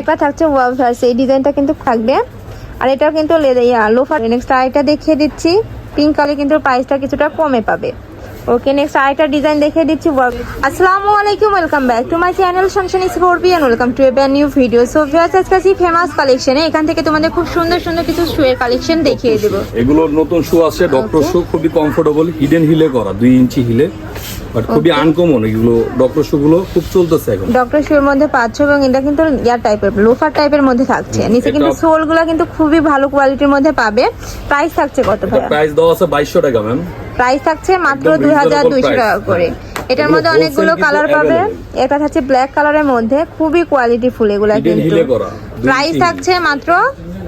একটা থাকছে wow verse, এই ডিজাইনটা কিন্তু থাকবে। আর এটাও কিন্তু লোফার। নেক্সট আরেকটা দেখিয়ে দিচ্ছি, পিঙ্ক কালার, কিন্তু প্রাইসটা কিছুটা কমে পাবে। ওকে, নেক্সট আরেকটা ডিজাইন দেখিয়ে দিচ্ছি। আসসালামু আলাইকুম, welcome back to my channel Sunshine Scorpio, welcome to A brand new video. So viewers, আজকে আসি ফেমাস কালেকশনে। এখান থেকে তোমাদের খুব সুন্দর সুন্দর কিছু শুয়ের কালেকশন দেখিয়ে দেবো। এগুলো নতুন শু আছে, ডক্টর শু, খুবই কমফোর্টেবল, হিডেন হিলে করা, 2 ইঞ্চি হিলে, বাট খুবই আনকমন। এগুলো ডক্টর শু গুলো খুব চলতেছে এখন। ডক্টর শু এর মধ্যে পাচ্ছ, এবং এটা কিন্তু ইয়ার টাইপের, লোফার টাইপের মধ্যে থাকছে। নিচে কিন্তু সোল গুলা কিন্তু খুবই ভালো কোয়ালিটির মধ্যে পাবে। প্রাইস থাকছে কত ভাই? প্রাইস দেওয়া আছে 2200 টাকা ম্যাম। প্রাইস থাকছে মাত্র 2200 টাকা করে। এটার মধ্যে অনেকগুলো কালার পাবে। এটা থাকছে ব্ল্যাক কালারের মধ্যে, খুবই কোয়ালিটি ফুল এগুলা কিন্তু। প্রাইস থাকছে মাত্র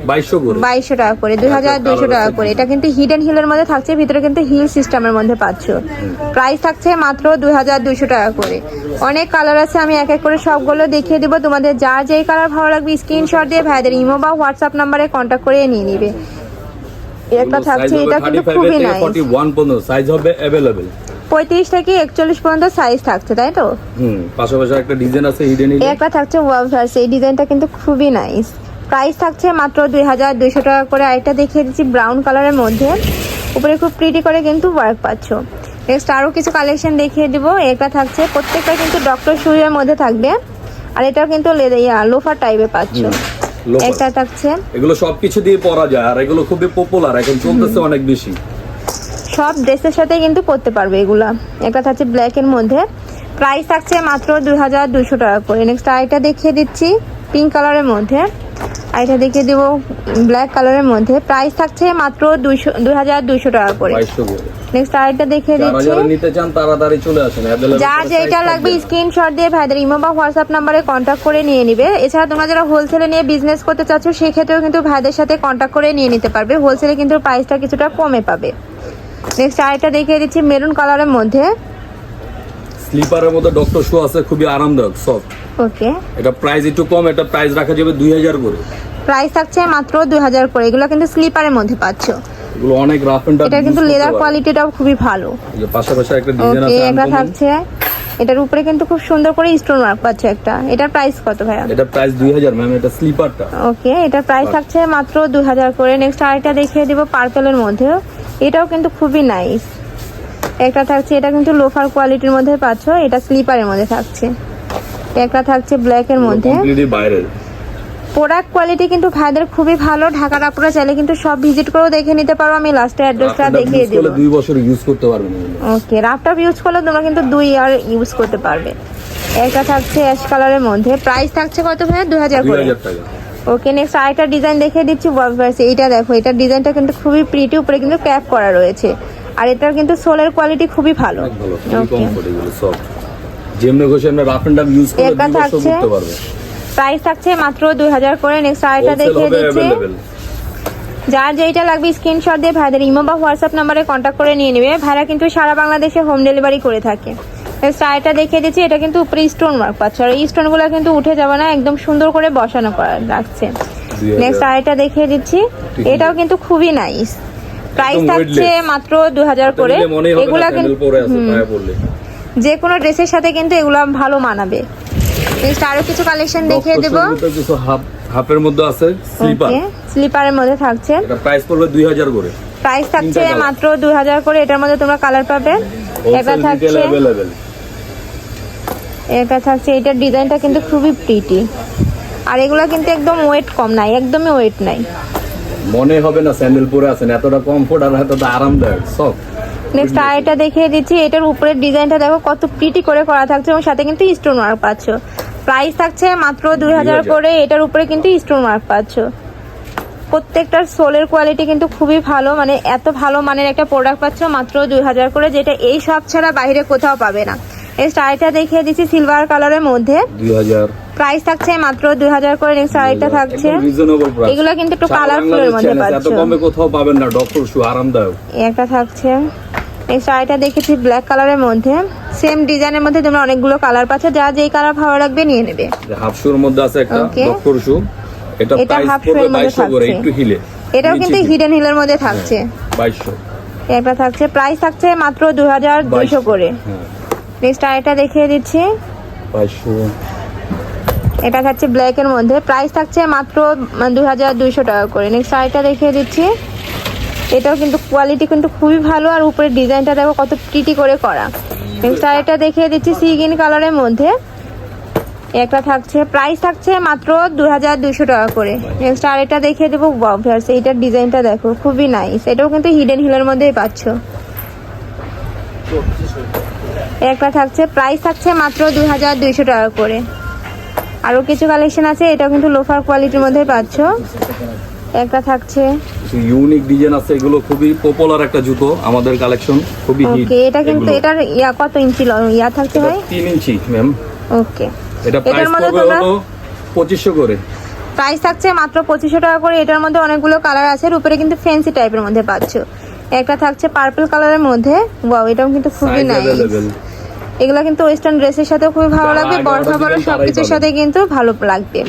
2200 টাকা করে, 2200 টাকা করে। এটা কিন্তু হিডেন হিলের মধ্যে থাকছে, ভিতরে কিন্তু হিল সিস্টেমের মধ্যে পাচ্ছ। প্রাইস থাকছে মাত্র 2200 টাকা করে। অনেক কালার আছে, আমি এক এক করে সবগুলো দেখিয়ে দিব। তোমাদের যার যেই কালার ভালো লাগবে স্ক্রিনশট দিয়ে ভাইদের ইমো বা হোয়াটসঅ্যাপ নাম্বারে কন্ট্যাক্ট করে নিয়ে নিবে। একটা থাকছে, এটা কিন্তু খুবই নাইস। 41 পর্যন্ত সাইজ হবে अवेलेबल। 35 থেকে 41 পর্যন্ত সাইজ থাকছে, তাই তো? পাশাপাশি একটা ডিজাইন আছে হিডেন হিলে। একটা থাকছে ওয়াও ভার্স, এই ডিজাইনটা কিন্তু খুবই নাইস। প্রাইস থাকছে মাত্র 2200 টাকা করে। আরেকটা দেখিয়ে দিচ্ছি ব্রাউন কালারের মধ্যে, উপরে খুব প্রিটি করে কিন্তু ওয়ার্ক পাচ্ছ। নেক্সট আরো কিছু কালেকশন দেখিয়ে দিব। এটা থাকছে, প্রত্যেকটা কিন্তু ডক্টর শু এর মধ্যে থাকবে। আর এটাও কিন্তু লোফার টাইপে পাচ্ছ। একটা থাকছে, এগুলো সবকিছু দিয়ে পরা যায়, আর এগুলো খুবই পপুলার, এখন চলতেছে অনেক বেশি। সব ড্রেসের সাথে কিন্তু করতে পারবে এগুলা। একটা থাকছে ব্ল্যাক এর মধ্যে, প্রাইস থাকছে মাত্র 2200 টাকা করে। নেক্সট আরেকটা দেখিয়ে দিচ্ছি পিঙ্ক কালারের মধ্যে, আরেকটা দেখিয়ে দিব ব্ল্যাক কালারের মধ্যে। প্রাইস থাকছে মাত্র 2200 টাকা করে। নেক্সট আরেকটা দেখিয়ে দিচ্ছি, যারা নিতে চান তাড়াতাড়ি চলে আসেন। যার যেটা লাগবে স্ক্রিনশট দিয়ে ভাইদের ইমো বা হোয়াটসঅ্যাপ নাম্বারে কন্ট্যাক্ট করে নিয়ে নিবে। এছাড়া তোমরা যারা হোলসেলে নিয়ে বিজনেস করতে চাচ্ছ, সেই ক্ষেত্রেও কিন্তু ভাইদের সাথে কন্ট্যাক্ট করে নিয়ে নিতে পারবে। হোলসেলে কিন্তু প্রাইসটা কিছুটা কমে পাবে। নেক্সট আরেকটা দেখিয়ে দিচ্ছি মেরুন কালারের মধ্যে, স্লিপারের মধ্যে ডক্টর শু আছে, খুবই আরামদায়ক, সফট। ওকে, এটা প্রাইস একটু কম, এটা প্রাইস রাখা যাবে 2000 করে। প্রাইস থাকছে মাত্র 2000 করে। এগুলো কিন্তু স্লিপারের মধ্যে পাচ্ছ। এগুলো অনেক রাফ এন্ড টাফ। এটা কিন্তু লেদার কোয়ালিটিটাও খুবই ভালো। এই যে পাশাপাশি একটা ডিজাইন আছে। ওকে, এটা থাকছে, এটার উপরে কিন্তু খুব সুন্দর করে স্টোন ওয়ার্ক পাচ্ছ একটা। এটার প্রাইস কত ভাইয়া? এটা প্রাইস 2000 ম্যাম, এটা স্লিপারটা। ওকে, এটার প্রাইস থাকছে মাত্র 2000 করে। নেক্সট আরেকটা দেখিয়ে দিব পার্পলের মধ্যে, এটাও কিন্তু খুবই নাইস। একটা থাকছে, এটা কিন্তু লোফার কোয়ালিটির মধ্যে পাচ্ছ, এটা স্লিপারের মধ্যে থাকছে। একটা থাকছে ব্ল্যাক এর মধ্যে। কমপ্লিটলি বাইরে। প্রোডাক্ট কোয়ালিটি কিন্তু ভাইদের খুবই ভালো। ঢাকার আপুরা চাইলে কিন্তু সব ভিজিট করেও দেখে নিতে পারো। আমি লাস্টে অ্যাড্রেসটা দেখিয়ে দেব। 2 বছর ইউজ করতে পারবেন। ওকে, রাফটাপ ইউজ করলে তোমরা কিন্তু 2 ইয়ার ইউজ করতে পারবে। একটা থাকছে অ্যাশ কালারের মধ্যে, প্রাইস থাকছে কত ভাইয়া? 2000 করে। 2000 টাকা। ওকে, নেক্সট আরেকটা ডিজাইন দেখিয়ে দিচ্ছি ওয়ার্কভার্স। এইটা দেখো, এটার ডিজাইনটা কিন্তু খুবই প্রিটি, উপরে কিন্তু ক্যাপ করা রয়েছে। আর এটার কিন্তু সোলের কোয়ালিটি খুবই ভালো। ওকে, কমফোর্টেবল, সফট। যেমন গোছে আমরা রাফ এন্ড টাফ ইউজ করে 2 বছর করতে পারবে। প্রাইস থাকছে মাত্র 2000 করে। নেক্সট আরেকটা দেখিয়ে দিচ্ছি, যার যেটা লাগবে স্ক্রিনশট দিয়ে ভাইদের ইমো বা হোয়াটসঅ্যাপ নাম্বারে কন্ট্যাক্ট করে নিয়ে নেবে। ভাইরা কিন্তু সারা বাংলাদেশে হোম ডেলিভারি করে থাকে। নেক্সট আরেকটা দেখিয়ে দিচ্ছি, এটা কিন্তু উপরে স্টোন ওয়ার্ক পাচ্ছ, আর এই স্টোনগুলো কিন্তু উঠে যাবে না, একদম সুন্দর করে বসানো করা রাখছে। নেক্সট আরেকটা দেখিয়ে দিচ্ছি, এটাও কিন্তু খুবই নাইস। প্রাইস থাকছে মাত্র 2000 করে। এগুলা কিন্তু যে কোনো ড্রেসের সাথে কিন্তু এগুলা ভালো মানাবে। নেক্সট আরো কিছু কালেকশন দেখিয়ে দেব। কিছু হাফের মধ্যে আছে, স্লিপার। স্লিপারের মধ্যে থাকছে, এটা প্রাইস পড়বে 2000 করে। প্রাইস থাকছে মাত্র 2000 করে। এটার মধ্যে তোমরা কালার পাবে। এটা থাকছে, এটা থাকছে, এটার ডিজাইনটা কিন্তু খুবই প্রিটি। আর এগুলা কিন্তু একদম ওয়েট কম নাই, একদমই ওয়েট নাই। মনে হবে না স্যান্ডেল পরে আছেন, এতটা কমফোর্ট আর এতটা আরামদায়ক, সফট। নেক্সট আরেকটা দেখিয়ে দিচ্ছি, এটার উপরের ডিজাইনটা দেখো কত প্রিটি করে করা থাকছে, এবং সাথে কিন্তু স্টোন ওয়ার্ক পাচ্ছ। প্রাইস থাকছে মাত্র 2000 করে। এটার উপরে কিন্তু স্টোন ওয়ার্ক পাচ্ছ। প্রত্যেকটার সোলের কোয়ালিটি কিন্তু খুবই ভালো, মানে এত ভালো মানের একটা প্রোডাক্ট পাচ্ছ মাত্র 2000 করে, যেটা এই সব ছাড়া বাইরে কোথাও পাবে না। নেক্সট আরেকটা দেখিয়ে দিচ্ছি সিলভার কালারের মধ্যে, 2000। প্রাইস থাকছে মাত্র 2000 করে। নেক্সট আরেকটা থাকছে, এগুলো কিন্তু একটু কালারফুলের মধ্যে পাচ্ছ, এত কমে কোথাও পাবেন না। ডক্টর শু আরামদায়ক। একটা থাকছে। নেক্সট আরেকটা দেখেছি ব্ল্যাক কালারের মধ্যে, সেম ডিজাইনের মধ্যে তোমরা অনেকগুলো কালার পাচ্ছ, যা যেই কালার ভালো লাগবে নিয়ে নেবে। হাফ শুর মধ্যে আছে একটা ডক্টর শু, এটা হাফ শুর মধ্যে থাকছে, একটু হিলে। এটাও কিন্তু হিডেন হিলের মধ্যে থাকছে, 2200। একটা থাকছে, প্রাইস থাকছে মাত্র 2200 করে। নেক্সট আরেকটা দেখিয়ে দিচ্ছি, 2200। এটা থাকছে ব্ল্যাক এর মধ্যে, প্রাইস থাকছে মাত্র 2200 টাকা করে। নেক্সট আরেকটা দেখিয়ে দিচ্ছি, এটাও কিন্তু কোয়ালিটি কিন্তু খুবই ভালো, আর উপরের ডিজাইনটা দেখো কত প্রিটি করে করা। নেক্সট আরেকটা দেখিয়ে দিচ্ছি সি গ্রিন কালারের মধ্যে, একটা থাকছে, প্রাইস থাকছে মাত্র 2200 টাকা করে। নেক্সট আরেকটা দেখিয়ে দেবো, ওয়াও ভিউয়ার্স এইটার ডিজাইনটা দেখো খুবই নাইস, এটাও কিন্তু হিডেন হিলের মধ্যেই পাচ্ছ। একটা থাকছে, প্রাইস থাকছে মাত্র 2200 টাকা করে। আরো কিছু কালেকশন আছে, এটাও কিন্তু লোফার কোয়ালিটির মধ্যে পাচ্ছ। একটা থাকছে, ইউনিক ডিজাইন আছে, এগুলো খুবই পপুলার একটা জুতো, আমাদের কালেকশন খুবই হিট। ওকে, এটা কিন্তু এটার কত ইঞ্চি ইয়া থাকছে ভাই? 3 ইঞ্চি ম্যাম। ওকে, এটা প্রাইস মধ্যে পড়বে তোমরা হলো 2500 করে। প্রাইস থাকছে মাত্র 2500 টাকা করে। এটার মধ্যে অনেকগুলো কালার আছে, এর উপরে কিন্তু ফ্যান্সি টাইপের মধ্যে পাচ্ছ। একটা থাকছে পার্পল কালারের মধ্যে, ওয়াও এটাও কিন্তু খুবই সাইজ নাইস। अवेलेबल। এগুলো কিন্তু ওয়েস্টার্ন ড্রেসের সাথে খুবই ভালো লাগবে, বর্ষা বড় সবকিছুর সাথে কিন্তু ভালো লাগবে।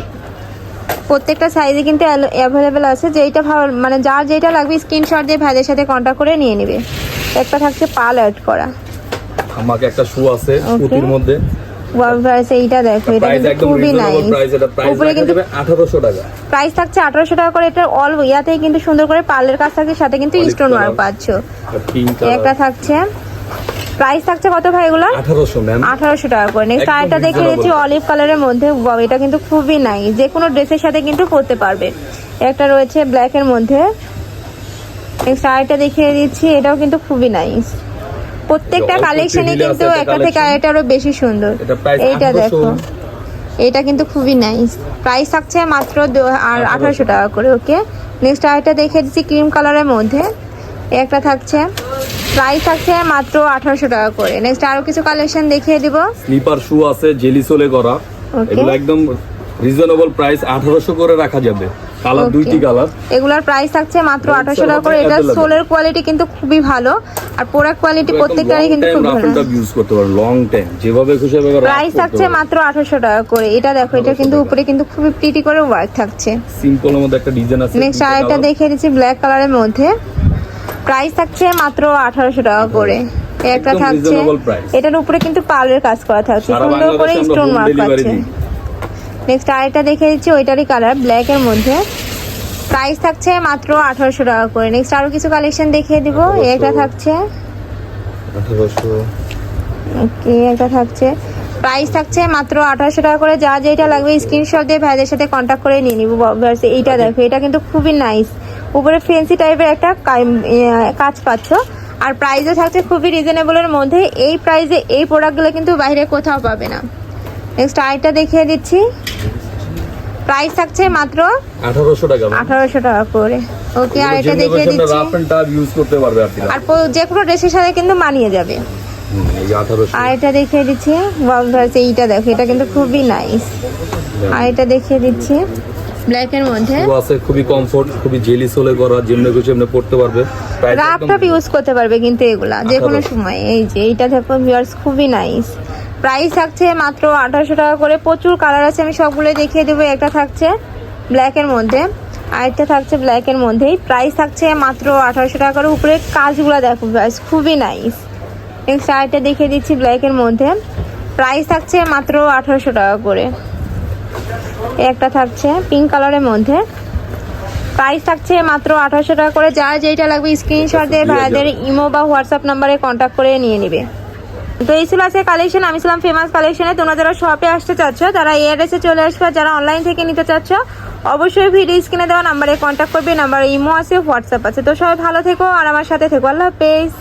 প্রত্যেকটা সাইজে কিন্তু অ্যাভেলেবেল আছে, যেটা ভালো মানে যার যেটা লাগবে স্ক্রিনশট দিয়ে ভাইদের সাথে কন্ট্যাক্ট করে নিয়ে নেবে। একটা থাকছে পাল অ্যাড করা, আমাকে একটা শু আছে সুতির মধ্যে, ওয়াও ভাইস এইটা দেখো, এটা প্রাইস কিন্তু একদম খুবই রিজনেবল নাইস। প্রাইস। এটা প্রাইস উপরে রাখা কিন্তু যাবে 1800 টাকা। প্রাইস থাকছে 1800 টাকা করে। এটা অল ইয়াতেই কিন্তু সুন্দর করে পার্লের কাজ থাকে, সাথে কিন্তু Olive স্টোন ওয়ার্ক color। পাচ্ছ। আর পিঙ্ক একটা কালার থাকছে, প্রাইস থাকছে কত ভাই এগুলো? 1800 ম্যাম। 1800 টাকা করে। নেক্সট একদম আরেকটা দেখে reasonable দিচ্ছি অলিভ কালারের মধ্যে, ওয়াও এটা কিন্তু খুবই নাইস, যে কোনো ড্রেসের সাথে কিন্তু পরতে পারবে। একটা রয়েছে ব্ল্যাক এর মধ্যে। নেক্সট আরেকটা দেখিয়ে দিচ্ছি, এটাও কিন্তু খুবই নাইস। প্রত্যেকটা অল্প কালেকশনই হিলে কিন্তু আছে একটা একটা থেকে collection। আরেকটা আরো বেশি সুন্দর। এটা প্রাইস এইটা 1800। দেখো, এটা কিন্তু খুবই নাইস, প্রাইস থাকছে মাত্র 1800 টাকা করে। ওকে, নেক্সট আরেকটা দেখিয়ে দিচ্ছি ক্রিম কালারের মধ্যে, একটা থাকছে, প্রাইস থাকছে মাত্র 1800 টাকা করে। নেক্সট আরো কিছু কালেকশন দেখিয়ে দিব। স্লিপার শু আছে জেলি সোলে করা, Okay. এগুলো একদম রিজনেবল প্রাইস 1800 করে রাখা যাবে। Colour Okay. দুইটি কালার, এগুলার প্রাইস থাকছে মাত্র Wholesale 1800 টাকা করে। মধ্যে এটা available। সোলের কোয়ালিটি কিন্তু খুবই ভালো, আর প্রোডাক্ট কোয়ালিটি প্রত্যেকটারই কিন্তু খুব ভালো। ইউজ করতে পারো লং টাইম, যেভাবে খুশি হবে। প্রাইস থাকছে মাত্র 1800 টাকা করে। এটা দেখো, এটা কিন্তু উপরে কিন্তু খুবই প্রিটি করে ওয়ার্ক থাকছে। সিম্পলের মধ্যে একটা ডিজাইন আছে। নেক্সট আরেকটা দেখিয়ে দিচ্ছি ব্ল্যাক কালারের মধ্যে, প্রাইস থাকছে মাত্র 1800 টাকা করে। একটা একদম থাকছে, reasonable price। এটার উপরে কিন্তু পার্লের কাজ করা থাকছে, সারা সুন্দর করে বাংলাদেশে আমরা স্টোন home ওয়ার্ক delivery আছে। দিই। নেক্সট আরেকটা দেখিয়ে দিচ্ছি, ওইটারই কালার ব্ল্যাক এর মধ্যে, প্রাইস থাকছে মাত্র 1800 টাকা করে। নেক্সট আরো কিছু কালেকশন দেখিয়ে দিব। একটা থাকছে, 1800। ওকে, একটা থাকছে, প্রাইস থাকছে মাত্র 1800 টাকা করে। যা যেটা লাগবে স্ক্রিনশট দিয়ে ভাইদের সাথে কন্ট্যাক্ট করে নিয়ে নিব। এইটা দেখো, এটা কিন্তু খুবই নাইস, উপরে ফেন্সি টাইপের একটা কাজ পাচ্ছ, আর প্রাইসও থাকছে খুবই রিজনেবলের মধ্যে। এই প্রাইসে এই প্রোডাক্টগুলো কিন্তু বাইরে কোথাও পাবে না। নেক্সট আরেকটা দেখিয়ে দিচ্ছি, প্রাইস থাকছে মাত্র 1800 টাকা। 1800 টাকা করে। ওকে, আর এটা দেখিয়ে দিচ্ছি, রাফ এন্ড টাফ ইউজ করতে পারবে আপনারা। আর যে কোনো ড্রেসের সাথে কিন্তু মানিয়ে যাবে। এই 1800। আর এটা দেখিয়ে দিচ্ছি, এইটা দেখো, এটা কিন্তু খুবই নাইস। আর এটা দেখিয়ে দিচ্ছি ব্ল্যাক এর মধ্যে, শু আছে খুবই কমফোর্ট, খুবই জেলি সোলে করা, যেমনি খুশি এমনি পড়তে পারবে। প্রাইস রাফ টাপ ইউজ করতে পারবে কিন্তু এগুলা যে কোনো সময়। এই যে এইটা দেখো ভিউয়ার্স, খুবই নাইস। প্রাইস থাকছে মাত্র 1800 টাকা করে। প্রচুর কালার আছে, আমি সবগুলো দেখিয়ে দেবো। একটা থাকছে ব্ল্যাক এর মধ্যে, আরেকটা থাকছে ব্ল্যাক এর মধ্যেই, প্রাইস থাকছে মাত্র 1800 টাকা করে। উপরে কাজগুলো দেখো ভিউয়ার্স, খুবই নাইস। নেক্সট আরেকটা দেখিয়ে দিচ্ছি ব্ল্যাক এর মধ্যে, প্রাইস থাকছে মাত্র 1800 টাকা করে। একটা থাকছে পিঙ্ক কালারের মধ্যে, প্রাইস থাকছে মাত্র 1800 টাকা করে। যার যেটা লাগবে স্ক্রিনশট দিয়ে ভাইদের ইমো বা হোয়াটসঅ্যাপ নাম্বারে কন্ট্যাক্ট করে নিয়ে নিবে। তো এই ছিল আজকে কালেকশন। আমি ছিলাম ফেমাস কালেকশনে। তোমরা যারা শপে আসতে চাচ্ছ তারা এই অ্যাড্রেসে চলে আসবে, যারা অনলাইন থেকে নিতে চাচ্ছ অবশ্যই ভিডিও স্ক্রিনে দেওয়া নাম্বারে কন্ট্যাক্ট করবে। নাম্বারে ইমো আছে, হোয়াটসঅ্যাপ আছে। তো সবাই ভালো থেকো আর আমার সাথে থেকো। আল্লাহ হাফেজ।